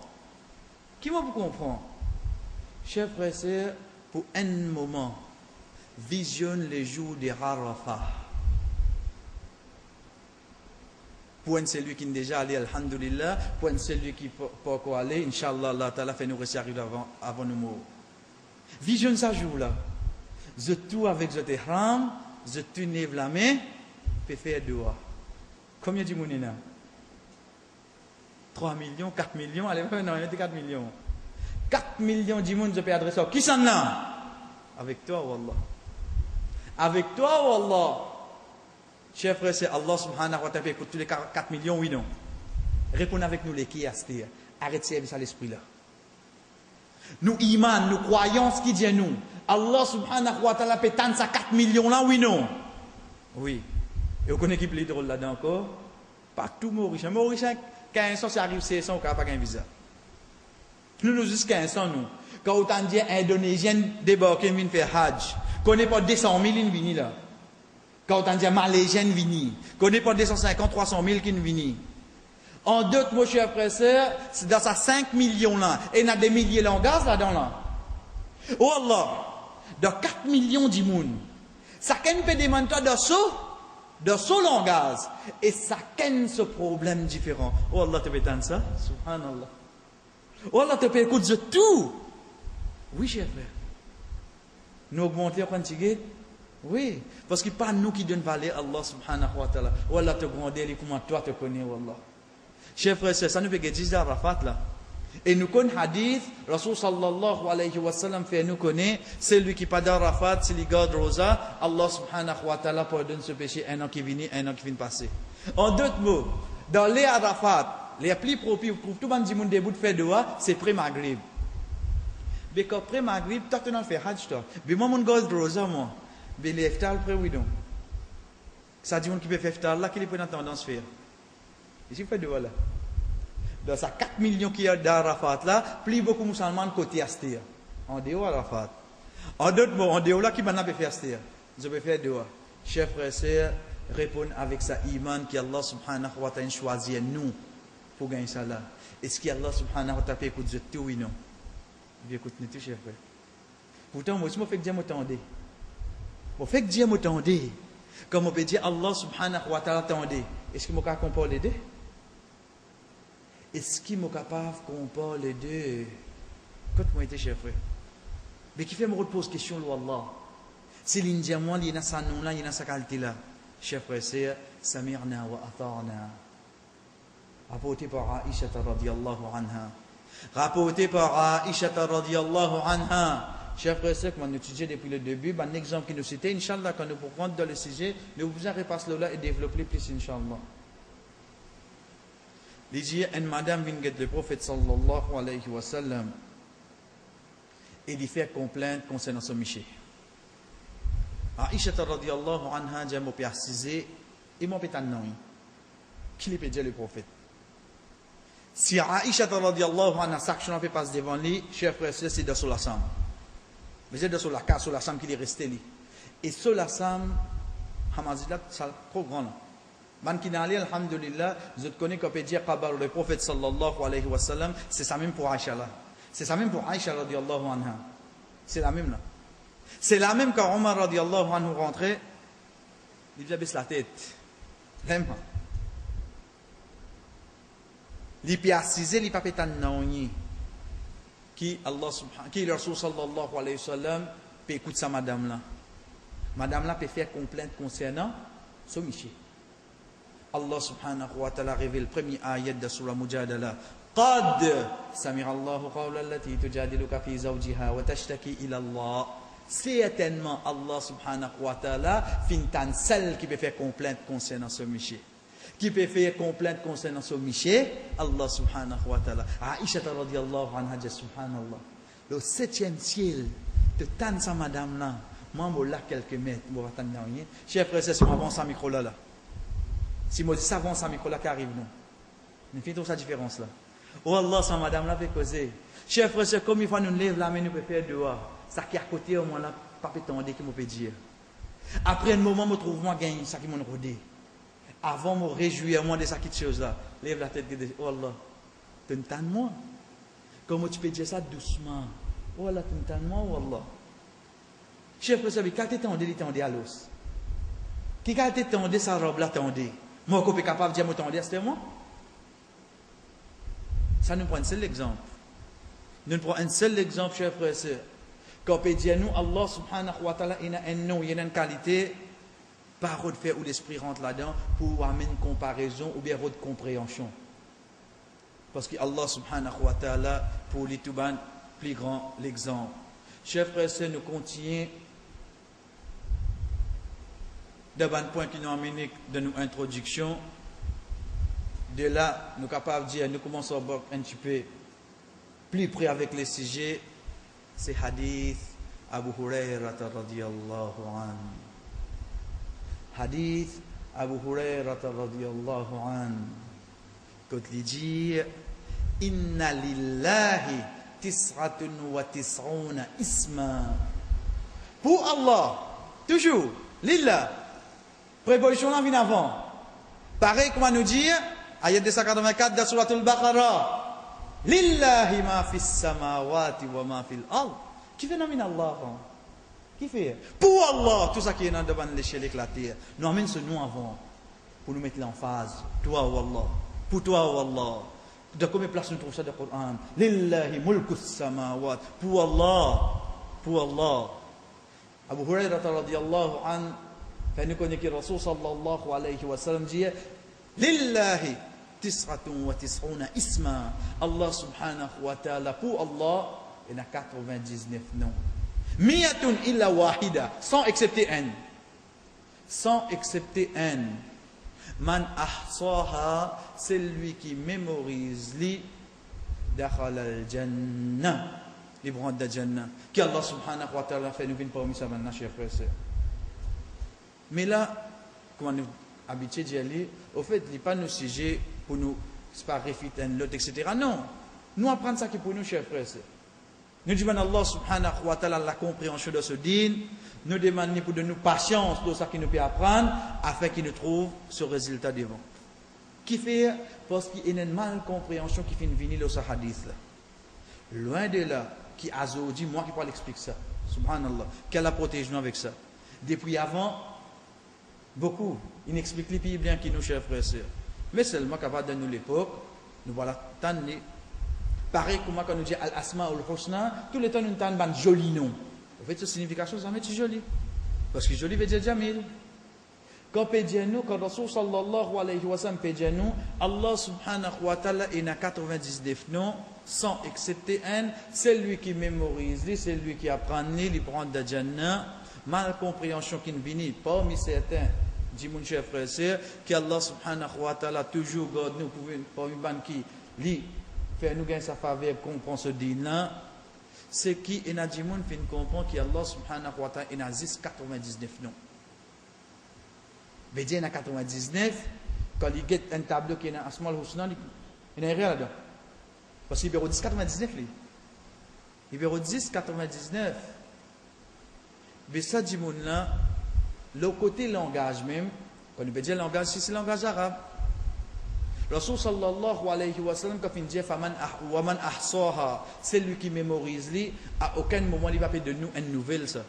Qui vous comprend? Chers frères et sœurs, pour un moment, visionne les jours de Arafat. Pour un celui qui est déjà allé, alhamdulillah, pour un celui qui peut encore aller, Inch'Allah, Allah Ta'ala fait nous réussir avant nous mourir. Visionne ce jour-là. Je tout avec je ihram, je tout lève la main, puis faire dua. Combien de monde là? 3 millions, 4 millions, allez, non, il y a 4 millions. 4 millions de monde, je peux adresser. Qui s'en là? Avec toi, Wallah. Avec toi, Wallah. Chers frères, c'est Allah subhanahu wa ta'ala écoute tous les 4 millions, oui, non. Répondez avec nous les qui astir. Arrêtez service à l'esprit là. Nous iman, nous croyons ce qu'il dit à nous. Allah subhanahu wa ta'ala peut tendre ça 4 millions là, oui, non. Oui. Et vous connaissez qui plus drôle là-dedans encore? Pas tout Maurice. Maurice, 15 ans, ça arrive 16 ans, on n'a pas un visa. Nous, juste 15 ans, nous. Quand autant dit Indonésien débarquer, vient faire Hajj. Connaît pas 200 000, il vient là. Quand on dit Malaisien vini, qu'on n'est pas 250, 300 000 qui vini. En d'autres mots, chers frères et sœurs, c'est dans ces 5 millions là, et il y a des milliers de langages là-dedans là. Oh Allah, dans 4 millions de monde, ça peut demander de ce langage, et ça ce problème différent. Oh Allah, tu peux entendre ça? Subhanallah. Oh Allah, tu peux écouter tout. Oui, chers frères. Nous augmenter en quantité. Oui, parce que pas nous qui donnons valeur à Allah subhanahu wa ta'ala. Wallah te grandeur, comment toi te connais, Wallah. Chers frères et sœurs, ça nous fait dire Arafat là. Et nous connaissons hadith, Rasul sallallahu alayhi wa sallam fait nous connaître, c'est lui qui pas d'Arafat, c'est lui garde rosa, Allah subhanahu wa ta'ala pardonne ce péché un an qui vient, un an qui vient passer. En d'autres mots, dans les Arafat, les plus propices pour tout le monde qui début de faire doigt, c'est pré-maghrib. Mais quand pré-maghrib, tu as fait hajj toi. Mais moi, mon garde rosa, moi. Mais les iftar, après, oui, donc. Ça dit qui peut faire iftar là, qu'il peut dans tendance à faire. Ici, vous faites de voilà. Dans ces 4 millions qui y a d'Arafat là, plus beaucoup de musulmans côté Astir. En dehors Arafat. En d'autres mots, en dehors là, qui maintenant peut faire Astir? Je peux faire dehors. Chers frères et sœurs, répondre avec sa iman qui Allah subhanahu wa ta'ala choisit nous pour gagner ça là. Est-ce qu'Allah subhanahu wa ta'ala peut écouter tout, oui, non? Il écoute nous tout, chers frères. Pourtant, moi aussi, je fais que Dieu m'attendait. Bon, fait que Dieu m'attendait. Comme on peut dire Allah subhanahu wa ta'ala attendait. Est-ce qu'il m'a capable de comparer les deux? Est-ce qu'il m'a capable de comparer les deux? Quand moi été chef frère. Mais qui fait me repose question lo Allah. C'est l'Indien moi, il y a sa nom là, il y a sa qualité là. Chef frère, c'est Samirna wa ata'na. Rapporté par Aïcha radhiyallahu anha. Rapporté par Aïcha radhiyallahu anha. Chers frères et sœurs, qu'on a étudié depuis le début, un exemple qui nous citait, Inch'Allah, quand nous pouvons prendre dans le sujet, nous vous repasser là et développer plus, Inch'Allah. Il dit, une madame vient de le prophète sallallahu alayhi wa sallam et il fait complainte concernant son miché. Aïcha radhiyallahu anha, j'ai mon précisé, et mon pétan non. Qui lui peut dire le prophète? Si Aïcha radhiyallahu anha, sa action fait passer devant lui, chers frères et sœurs, c'est dans sur la sam. Mais c'est dans sur la case, sur la sam qu'il est resté lui. Et sur la sam, Hamazidat, c'est trop grand. Man qui n'a alhamdulillah, je connais qu'on peut dire qu'abar le prophète sallallahu alayhi wa sallam, c'est ça même pour Aïcha là. C'est ça même pour Aïcha radhiyallahu anha. C'est la même là. C'est la même quand Omar radhiyallahu anhu rentrait, il baisse la tête. Vraiment. Les piacisés, les papétan naoni. Qui Allah subhanahu, qui le Rasul sallallahu alayhi wa sallam, peut écouter sa madame là. Madame là peut faire complainte concernant son miché. Allah subhanahu wa ta'ala révèle le premier ayat de Surah Mujadala. قد سمع الله قول التي تجادلك في زوجها وتشتكي إلى الله. Certainement Allah subhanahu wa ta'ala fintan celle qui peut faire complainte concernant ce miché. Qui peut faire complainte concernant ce miché? Allah subhanahu wa ta'ala. Aïcha radhiyallahu anha dit subhanallah. Le 7e ciel de tan sa madame là. Moi je là quelques mètres, je vais t'en dire. Chers frères et sœurs, si on avance à micro là. Si je dis ça avance à micro là qui arrive non. Mais fait toute sa différence là. Oh Allah, sa madame là fait causer. Chers frères et sœurs, comme il faut nous lève la main, nous peut faire dehors. Ça qui est à côté, au moins là, pas pétendre qui me peut dire. Après un moment, je trouve moi gagne, ça qui m'a rodé. Avant, je me réjouis moi de ça qui chose là. Lève la tête et dis, oh Allah, tu entends moi. Comment tu peux dire ça doucement? Oh Allah, tu entends moi, oh Allah. Chers frères et sœurs, quand tu t'entends, il t'entend à l'os. Qui quand tu t'entends, sa robe là, t'entend. Moi, je suis capable de dire, moi, t'entends, c'était moi. Ça nous prend un seul exemple. Nous prenons un seul exemple, chers frères et sœurs. Quand on peut dire, nous, Allah subhanahu wa ta'ala, il y a un nom, il y a une qualité, parole de faire ou l'esprit rentre là-dedans pour amener une comparaison ou bien une compréhension. Parce que Allah subhanahu wa ta'ala, pour les Touban, plus grand l'exemple. Chers frères et sœurs, nous continuons d'abord un point qui nous amène de nos introductions. De là, nous sommes capables de dire, nous commençons à voir un petit peu plus près avec les sujets. C'est hadith Abu Hurairah radhiyallahu anhu. Hadith Abu Hurairah radhiyallahu anhu. Quand il dit, Inna lillahi tis'atun wa tis'una isma. Pour Allah, toujours, lillah. Préposition là vient avant. Pareil qu'on va nous dire, ayat 284 de Surah Al-Baqarah. Lillahi ma fis samawati wa ma fil ard. Qui fait nominer Allah? Qui fait? Pour Allah, tout ça qui est dans devant l'échelle éclatée. Nous amène ce nom avant pour nous mettre l'emphase. Toi, oh Allah. Pour toi, oh Allah. De combien de places nous trouvons ça dans le Coran? Lillahi mulkus samawat. Pour Allah. Pour Allah. Abu Hurairah radhiyallahu anhu, fait nous connaître que le Rasul sallallahu alayhi wa sallam dit Lillahi tis'atun wa tis'una isma. Allah subhanahu wa ta'ala, pour Allah, il y a 99 noms. Miyatun illa wahida, sans excepter un. Sans excepter un. Man ahsaha, c'est lui qui mémorise li dakhala al-jannah. Libre de Jannah. Qui Allah subhanahu wa ta'ala fait nous venir parmi ça maintenant, chers frères et sœurs. Mais là, comme on est habitué d'y aller, au fait, il n'y a pas nos sujets pour nous, c'est pas réfuter un lot, etc. Non. Nous apprenons ça qui est pour nous, chers frères et sœurs. Nous demandons à Allah subhanahu wa ta'ala la compréhension de ce din. Nous demandons pour de nous patience de ça qui nous peut apprendre, afin qu'il nous trouve ce résultat devant. Qui fait, parce qu'il y a une mal compréhension qui fait venir dans ce hadith là. Loin de là, qui a dit, moi qui parle explique ça. Subhanallah. Qu'elle a protégé nous avec ça. Depuis avant, beaucoup, il explique les pays bien qui nous, chers frères et sœurs. Mais seulement qu'à part de nous l'époque, nous voilà tanner Pareil comme quand nous dit Al-Asma ou Al-Husna, tout le temps nous avons un joli nom. En fait, cette signification, ça met joli. Parce que joli veut dire Jamil. Quand nous, quand Rasul sallallahu alayhi wa sallam nous, Allah subhanahu wa ta'ala il a 99 noms, sans excepter un, c'est lui qui mémorise, c'est lui qui apprend, il prend de Jannah, mal compréhension qui ne vient parmi certains, dit mon cher frère, c'est que Allah subhanahu wa ta'ala toujours garde nous pour une banque qui lit, fait nous gagner sa faveur, comprend ce din-là, c'est qui est n'a dit mon fin comprend qu'Allah subhanahu wa ta'ala il a 99 noms. Veut dire, il y a 99, quand il y a un tableau qui est dans Asma al-Husna, il n'y a rien là-dedans. Parce qu'il y a numéro 10, 99. Numéro 10, 99. Mais ça, dit mon là, le côté langage même, quand on veut dire langage, c'est le langage arabe. Rasul sallallahu alayhi wa sallam, quand il dit Waman ahsaha, c'est lui qui mémorise, à aucun moment il va faire de nous une nouvelle. Ça.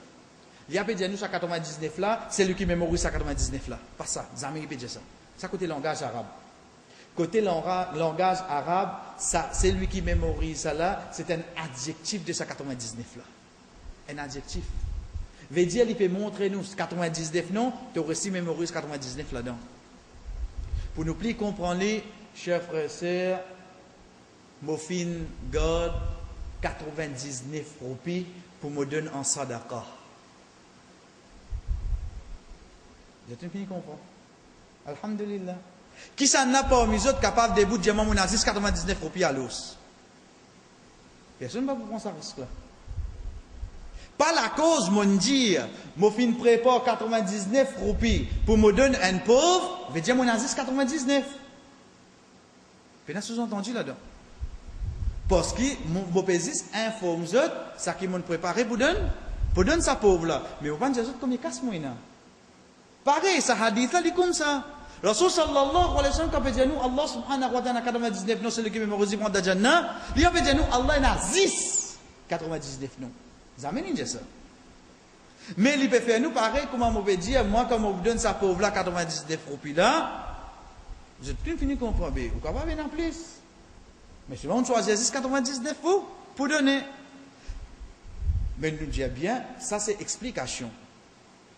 Il a peut dire nous ça 99 là, c'est lui qui mémorise ça 99 là. Pas ça, jamais il peut dire ça. Ça côté langage arabe. Côté langage arabe, ça c'est lui qui mémorise ça là, c'est un adjectif de ça 99 là. Un adjectif. Veut dire il peut montrer nous 99 non, tu aurais aussi mémorise 99 là-dedans. Pour nous plus comprendre les chers frères et sœurs, Mofin God 99 roupies pour me donner en sadaqa. Vous êtes fini comprendre. Alhamdulillah. Qui s'en a pas mis autres capable de bout de diamant mon aziz 99 roupies à l'os? Personne ne va vous prendre ça risque là. Pas la cause, mon dire, mon fin prépare 99 roupies pour me donner un pauvre, veut dire mon aziz 99. Vous avez sous-entendu là-dedans. Parce que mon pésis informe autres, ça qui m'ont préparé pour donner sa pauvre là. Mais vous ne pouvez pas dire comme il casse moi. Pareil, ça hadith là, il est comme ça. Rasul sallallahu alayhi wa sallam, quand il dit nous, Allah subhanahu wa ta'ala 99 non, c'est le qui mémorise pour Jannah. Il a dit nous, Allah n'a 10 99 non. Jamais il dit ça. Mais il peut faire nous pareil, comment on peut dire, moi, quand on vous donne sa pauvre là, 99 roupies là, vous êtes plus fini de comprendre. Vous pouvez pas venir en plus. Mais si on choisit 10 99 pour donner. Mais nous dit bien, ça c'est explication.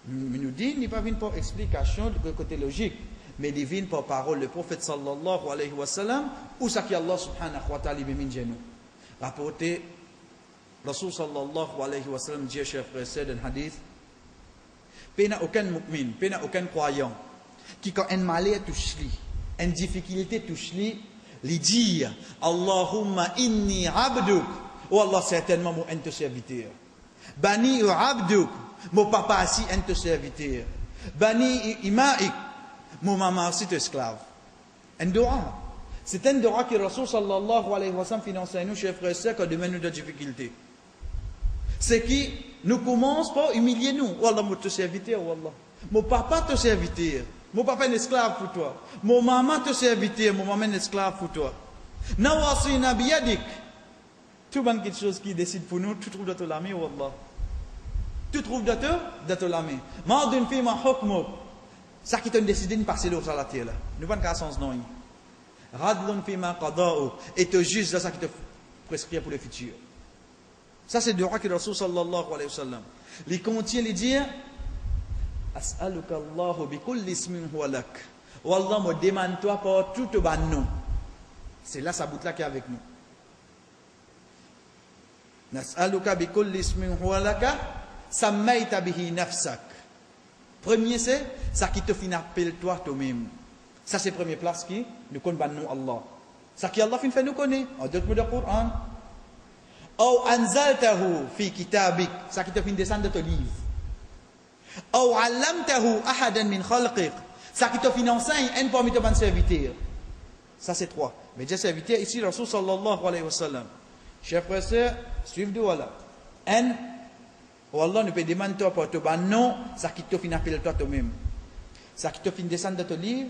Nous dit, il n'est pas venu pour explication de côté logique, mais il vient pour parole le prophète sallallahu alayhi wa sallam, ou ça qui Allah subhanahu wa ta'ala min genou. Rapporté, Rasul sallallahu alayhi wa sallam dit, cher frère, c'est un hadith, pena aucun mu'min, pena aucun croyant, qui quand un malheur touche lui, une difficulté touche lui, lui dit, Allahumma inni abduk, oh Allah certainement mon un serviteur, bani abduk, mon papa assis un te serviteur. Bani imaik, mon maman aussi esclave. Un dua. C'est un dua que Rasul sallallahu alayhi wa sallam finance à nous, chers frères et sœurs, quand demain nous de difficultés. C'est qui nous commence par humilier nous. Oh Allah, mon te serviteur, oh Allah. Mon papa te serviteur. Mon papa est un esclave pour toi. Mon maman te serviteur, mon maman est un esclave pour toi. Nawasi nabiyadik. Tout le monde quelque chose qui décide pour nous, tu trouves de ton ami, oh Allah. Tu trouves de la main. Ma'adun fi ma hukmuk. Ça qui t'a décidé de passer l'eau sur la terre là. Nous pas qu'à sens non. Radlun fi ma qada'u. Et te juge ça qui te prescrit pour le futur. Ça c'est le droit que le Rasul sallallahu alayhi wa sallam. Il contient les dire As'aluka Allahu bi kulli ismin huwa lak. Wallah me demande toi pour tout te ban nom. C'est là sa bout là qui est avec nous. Nas'aluka bi kulli ismin huwa laka. Sammaita bihi nafsak. Premier c'est ça qui te fait appeler toi toi-même. Ça c'est première place qui nous connaît nous Allah. Ça qui Allah fait nous connaît en d'autres mots de Coran. Ou anzaltahu fi kitabik, ça qui te fait descendre de ton livre. Ou allamtahu ahadan min khalqik, ça qui te fait enseigner un parmi tes serviteurs. Ça c'est trois. Mais déjà serviteur ici Rasul sallallahu alayhi wa sallam. Chers frères et sœurs, suivez-nous voilà. Un oh Allah ne peut demander toi pour toi, non, ça qui te fait appeler toi toi-même. Ça qui te fait descendre de ton livre,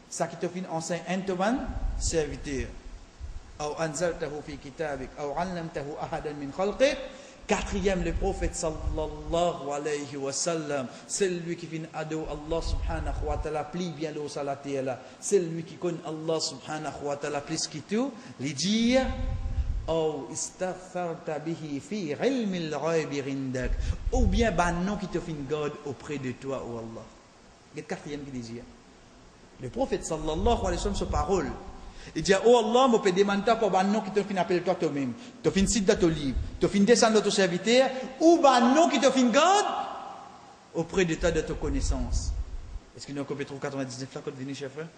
ça qui te fait enseigner un ton serviteur. Ou anzaltahu fi kitabik, ou allamtahu ahadan min khalqik. Quatrième, le prophète sallallahu alayhi wa sallam, c'est lui qui fait ado Allah subhanahu wa ta'ala, plie bien l'eau sur la terre là. C'est lui qui connaît Allah subhanahu wa ta'ala plus que tout. Il dit Ou istaghfarta bihi fi ilmi al-ghaybi indak. Ou bien ban nom qui te fait une garde auprès de toi, oh Allah. Le quatrième qui dit. Le prophète sallallahu alayhi wa sallam se parole. Il dit, oh Allah, je peux demander pour ban nom qui te fait appeler toi toi-même. Tu fais une site de ton livre. Tu fais une descente de ton serviteur. Ou ban nom qui te fait une garde auprès de toi de ta connaissance. Est-ce que nous pouvons trouver 99 là quand venez chef frère?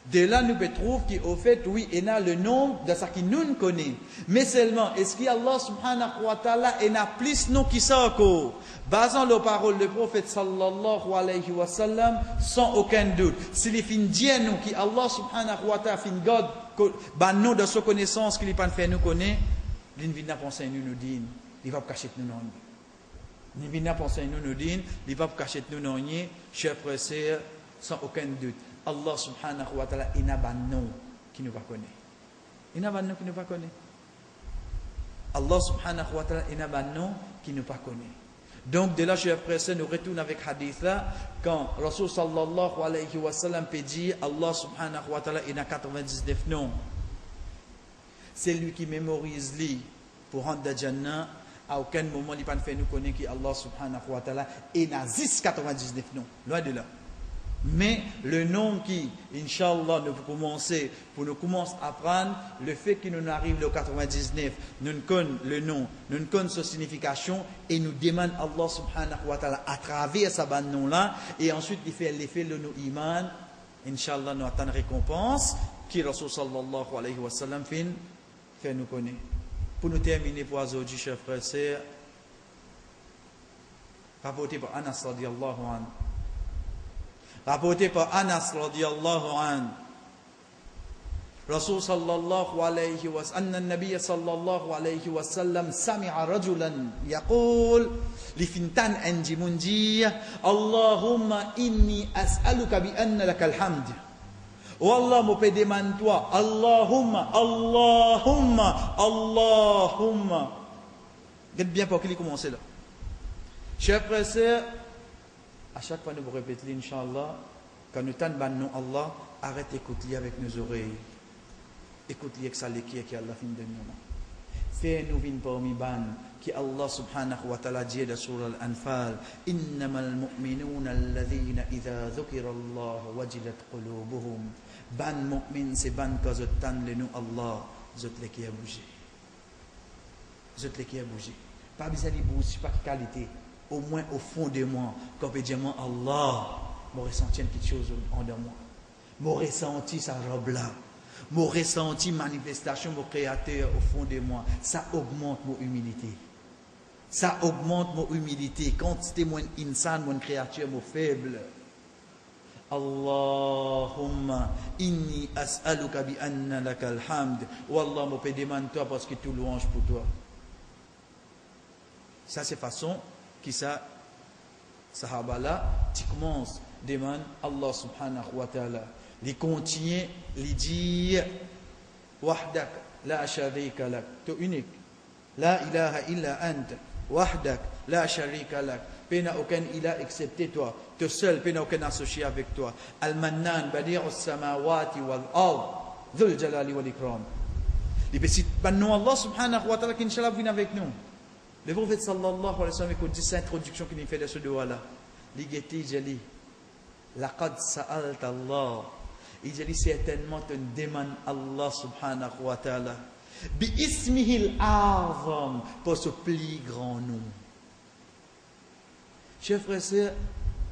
De là, nous pouvons trouver qu'au fait, oui, il y a le nom de ce qui nous connaît. Mais seulement, est-ce qu'Allah subhanahu wa ta'ala, il y a plus de noms qui sont encore? Basant les paroles du prophète sallallahu alayhi wa sallam, sans aucun doute. S'il est fin dire nous, qu'Allah subhanahu wa ta'ala fin God, ban nous de sa connaissance, qu'il n'est pas fait nous connaître, il ne vient pas penser nous dire, il va cacher nous non. Il ne vient pas penser nous dire, il va cacher nous non, chers frères et sœurs, sans aucun doute. Allah subhanahu wa ta'ala, il n'a pas de nom qui ne va connaître. Il n'a pas de nom qui ne va connaître. Allah subhanahu wa ta'ala, il n'a pas de nom qui ne va connaître. Donc, de là, chers frères et sœurs, nous retournons avec hadith là, quand Rasul sallallahu alayhi wa sallam peut dire, Allah subhanahu wa ta'ala, il a 99 noms. C'est lui qui mémorise lui pour rentrer dans Jannah. À aucun moment, il n'a pas fait nous connaître qu'Allah subhanahu wa ta'ala, il a 99 noms. Loin de là. Mais le nom qui, Inch'Allah, nous commencer, pour nous commencer à apprendre, le fait qu'il nous arrive le 99, nous connaissons le nom, nous connaissons sa signification, et nous demandons Allah subhanahu wa ta'ala à travers ce nom-là, et ensuite il fait l'effet de nos iman, Inch'Allah, nous attendons récompense, qui Rasul sallallahu alayhi wa sallam fait nous connaître. Pour nous terminer pour aujourd'hui, chers frères et sœurs, rapporté par Anas radiyallahu anhu. Rapporté par Anas radiyallahu anhu. Rasul sallallahu alayhi wa sallam, anna nabiyya sallallahu alayhi wa sallam sami'a rajulan yaqul li fintan anji munji Allahumma inni as'aluka bi anna lakal hamd. Wallah mo pe demande toi Allahumma Allahumma Allahumma. Regarde bien pour qu'il commence là. Chers frères et sœurs, à chaque fois nous vous répétons Inch'Allah, quand nous t'en bannons Allah, arrête d'écouter avec nos oreilles. Écoute-les avec ça qui est Allah fin de nous. Fais-nous vin parmi ban qui Allah subhanahu wa ta'ala dit dans surah Al-Anfal, innamal mu'minuna alladhina idha dhukira Allah wajilat qulubuhum. Ban mu'min c'est ban quand je t'en le nous Allah, je te qui a bougé. Je te qui a bougé. Pas besoin de bouger, pas de qualité. Au moins au fond de moi, quand je dis Allah, je ressenti quelque chose en de moi. Je ressenti sa robe là. Je ressenti manifestation mon créateur au fond de moi. Ça augmente mon humilité. Ça augmente mon humilité. Quand c'était mon insan, mon créature, mon faible. Allahumma inni as'aluka bi anna lakal hamd. Wallah, je peux demander toi parce que tout louange pour toi. Ça c'est façon qui ça sahaba là tu commences demande Allah subhanahu wa ta'ala li continue li dire wahdak la sharika lak tu unique la ilaha illa anta wahdak la sharika lak pena aucun ilah excepté toi tu seul pena aucun associé avec toi al-mannan badi'us samawati wal ard dhul jalali wal ikram li petit bannou Allah subhanahu wa ta'ala qui inchallah vient avec nous. Le prophète sallallahu alayhi wa sallam, écoute cette introduction qu'il nous fait de ce doigt-là. Il dit, laqad sa'alta Allah. Il dit, certainement, tu demandes Allah subhanahu wa ta'ala. Bi ismihil a'zam, pour ce plus grand nom. Chers frères et sœurs,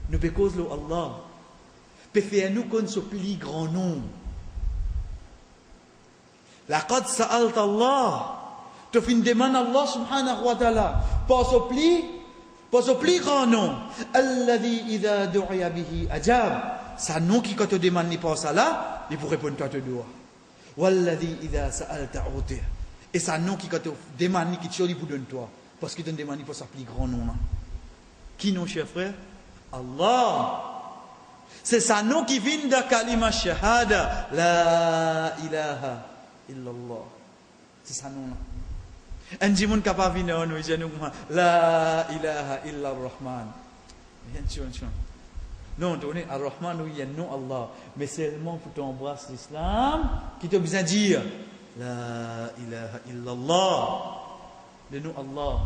nous pécons Allah. Peut faire nous connaître ce plus grand nom. Laqad sa'alta Allah. Tu fais une demande à Allah subhanahu wa ta'ala pour ce plus grand nom. Alladhi idha du'iya bihi ajab. Ça nom qui quand tu demandes ni pas ça là, il vous répond toi te dois. Walladhi idha sa'alta uti. Et ça nom qui quand tu demandes ni qui te pour donne toi parce qu'il te demande pour ça plus grand nom là. Qui nom cher frère? Allah. C'est ça nom qui vient de kalima shahada la ilaha illallah. C'est ça nom là. Anjimun kapavina onu janung la ilaha illa ar-rahman. Bien sûr. Non, donner ar-rahman oui non Allah, mais seulement pour t'embrasser l'islam qui te besoin dire La ilaha illallah. Le nom Allah.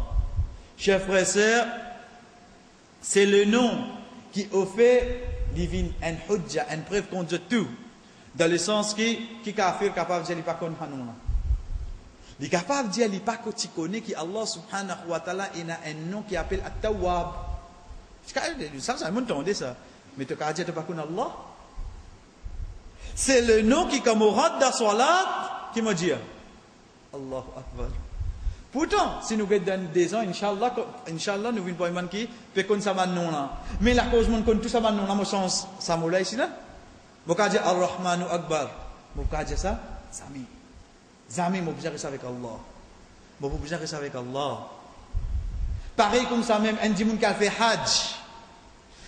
Chers frères et sœurs, c'est le nom qui offre divine une hujja, une preuve contre tout. Dans le sens qui kafir capable de dire il pas connaît nous. Il est capable de dire il pas connaît qui Allah subhanahu wa ta'ala il a un nom qui appelle At-Tawwab. Ça le monde entend ça. Mais tu as dit tu pas connaît Allah. C'est le nom qui comme au rentre dans salat qui me dit Allahu Akbar. Pourtant, si nous gagnons des ans, Inch'Allah, nous venons pas un qui peut connaître ça nom là. Mais la cause, nous connaissons tout ça nom là, mon sens, ça moula ici là. Vous pouvez dire Ar-Rahmanu Akbar. Vous pouvez dire ça, Zami. Zami, vous pouvez dire ça avec Allah. Vous pouvez dire ça avec Allah. Pareil comme ça même, un dimoun qui a fait Hajj.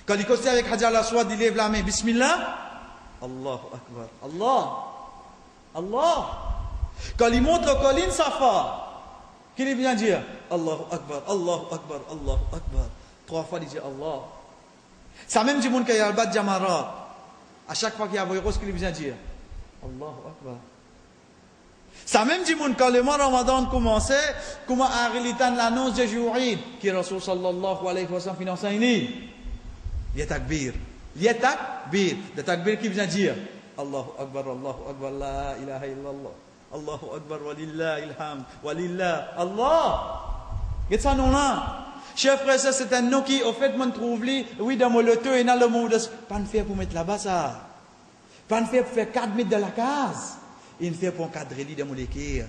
Quand il cause avec Hajj al-Aswad, il lève la main, Bismillah. Allahu Akbar. Allah. Allah. Quand il monte la colline Safa, qu'il vient dire Allahu Akbar, Allahu Akbar, Allahu Akbar. 3 fois il dit Allah. Ça même du monde qui a le bas de Jamara. À chaque fois qu'il y a un virus, qu'il vient dire Allahu Akbar. Ça même du monde quand le mois Ramadan commençait, comment a réalité l'annonce de Jourid, qui Rasul sallallahu alayhi wa sallam finance il y a takbir. Il y a takbir. Le takbir qui vient dire Allahu Akbar, la ilaha illallah. Allahu Akbar, walillah ilham, walillah, Allah. Qu'est-ce ça nom là? Chers frères, ça c'est un nom qui, au fait, on trouve lui, oui, dans le teu et dans le monde, pas de faire pour mettre là-bas ça. Pas de faire pour faire 4 mètres de la case. Il fait pour encadrer lui dans mon équerre.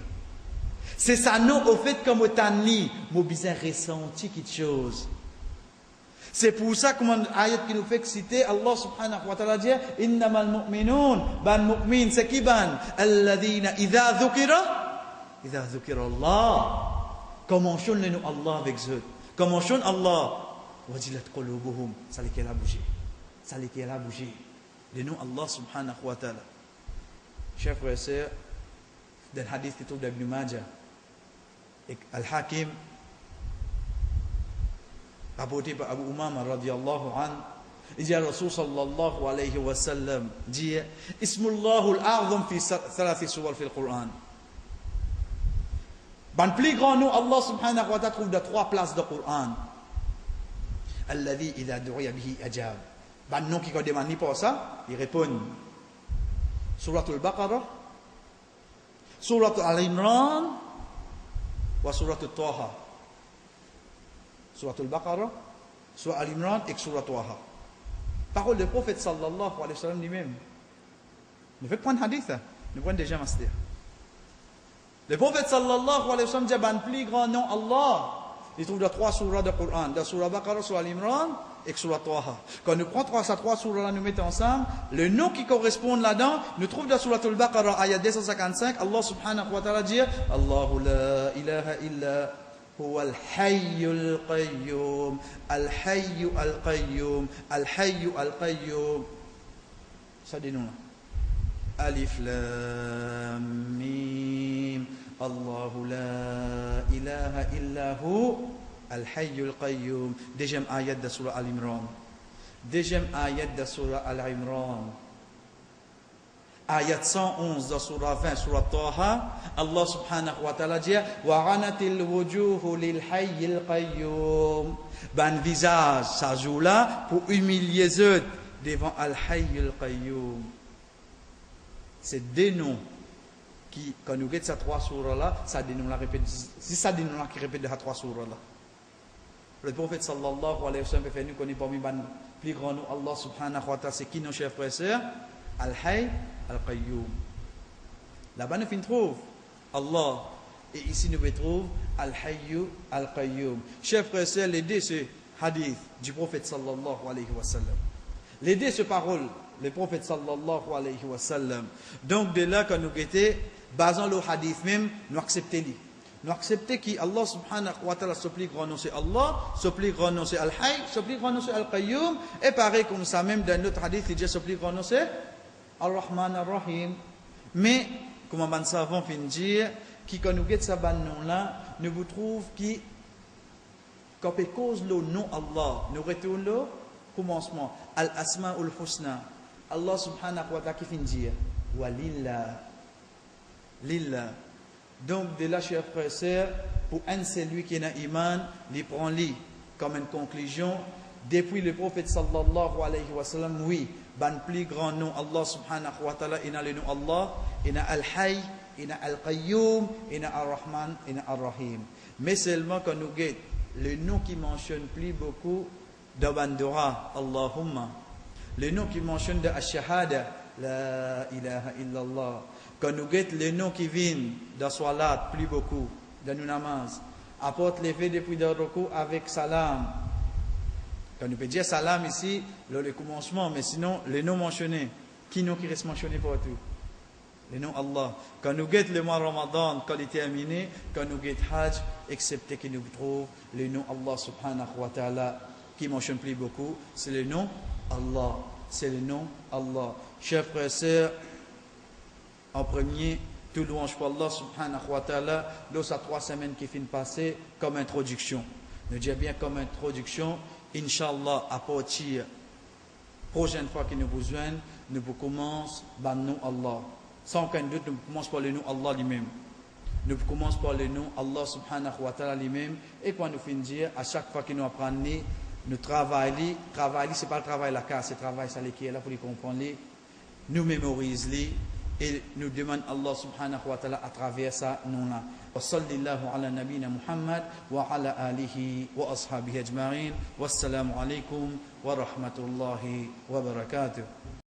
C'est ça nom, au fait, comme au tanli, mon bizarre ressenti quelque chose. C'est pour ça que mon ayat qui nous fait citer Allah subhanahu wa ta'ala dit innamal mu'minun ban mu'min c'est qui ban alladhina idha dhukira Allah. Comment chante le nom Allah avec eux, comment chante Allah wajilat qulubuhum, ça les qui a bougé le nom Allah subhanahu wa ta'ala. Chers frères et sœurs, dans le hadith qui trouve d'Ibn Majah Al-Hakim rapporté par Abu Umama radiyallahu an, il dit à Rasul sallallahu alayhi wa sallam, dit Ismullahu al-a'zam fi 3 surah fi al-Qur'an. Le plus grand nom Allah subhanahu wa ta'ala trouve dans 3 places du Qur'an. Alladhi idha du'iya bihi ajab. Le nom qui demande pas ça, il répond. Surah al-Baqarah, Surah al-Imran, wa Surah al-Taha. Surah al-Baqarah, Surah al-Imran et Surah Taha. Parole du prophète sallallahu alayhi wa sallam lui-même. Ne faites pas un hadith, ne prenez déjà master. Le prophète sallallahu alayhi wa sallam dit le plus grand nom Allah. Il trouve dans 3 surahs du Coran, dans Surah Baqarah, Surah al-Imran et Surah Taha. Quand nous prenons ces 3 surahs-là, nous mettons ensemble, le nom qui correspond là-dedans, nous trouve dans Surah al-Baqarah, ayat 255, Allah subhanahu wa ta'ala dit Allahu la ilaha illa هو الحي القيوم الحي القيوم الحي القيوم. Ça dit nous Alif Lam Mim Allahu la ilaha illa hu al-hayy al-qayyum. Deuxième ayat de surah Al-Imran. Deuxième ayat de surah Al-Imran. Ayat 111 de surah 20, surah Taha, Allah subhanahu wa ta'ala dit wa anatil wujuhu lil hayyil qayyum. Ben visage, ça joue là pour humilier eux devant al-hayyil qayyum. C'est des noms qui, quand nous regardons ces 3 surahs là, ça dit nous la répète. Si ça dit nous la qui répète de ces 3 surahs là. Le prophète sallallahu alayhi wa sallam fait nous connaître parmi les plus grands noms Allah subhanahu wa ta'ala, c'est qui nos chers frères et sœurs? Al-Hayy Al-Qayyum. Là-bas, nous trouve Allah. Et ici, nous trouvons Al-Hayy Al-Qayyum. Chers frères et sœurs, les deux, ce hadith du prophète sallallahu alayhi wa sallam. Les deux, ce parole, le prophète sallallahu alayhi wa sallam. Donc, de là, quand nous étions, basant le hadith même, nous acceptons. Nous acceptons qu'Allah subhanahu wa ta'ala, ce plus grand nom c'est Allah, ce plus grand nom c'est Al-Hayy, ce plus grand nom c'est Al-Qayyum. Et pareil comme ça, même dans notre hadith, il dit ce plus grand nom c'est Ar-Rahman Ar-Rahim. Mais, comme un savant vient dire, qui quand nous guette ce nom-là, nous vous trouve qui, quand on cause le nom Allah, nous retournons le commencement. Al-Asma'ul Husna. Allah subhanahu wa ta'ala qui vient dire, Walillah. lillah. Donc, de là, chers frères et sœurs, pour un celui qui est dans l'iman, il prend lui comme une conclusion. Depuis le prophète sallallahu alayhi wa sallam, oui, ban plus grand nom, Allah subhanahu wa ta'ala, il a le nom Allah, il a Al-Hayy, il a Al-Qayyum, il a Ar-Rahman, il a Ar-Rahim. Mais seulement quand nous guettons le nom qui mentionne plus beaucoup de Bandura, Allahumma, le nom qui mentionne de Ash-Shahada, La ilaha illallah. Quand nous guettons le nom qui vient de Salat, plus beaucoup, de nos namaz, apporte l'effet depuis le recours avec salam. Quand nous peut dire salam ici, le commencement, mais sinon, les noms mentionnés, qui nous qui reste mentionné pour tout? Les noms Allah. Quand nous guettons le mois Ramadan, quand il est terminé, quand nous guettons Hajj, excepté que nous trouvons le nom Allah subhanahu wa ta'ala, qui mentionne plus beaucoup, c'est le nom Allah. C'est le nom Allah. Chers frères et sœurs, en premier, tout louange pour Allah subhanahu wa ta'ala, dans ces 3 semaines qui finissent passer, comme introduction. Nous disons bien comme introduction, Inch'Allah, à partir prochaine fois que nous vous joignons, nous commençons par le nom Allah. Sans aucun doute, nous commençons par le nom Allah lui-même. Nous commençons par le nom Allah subhanahu wa ta'ala lui-même. Et quand nous finissons dire, à chaque fois que nous apprenons, nous travaillons, ce n'est pas le travail la case, c'est le travail ça qui est là pour les comprendre. Nous mémorisons et nous demandons Allah subhanahu wa ta'ala à travers ça, nous là. وصلى الله على نبينا محمد وعلى آله وأصحابه أجمعين والسلام عليكم ورحمة الله وبركاته.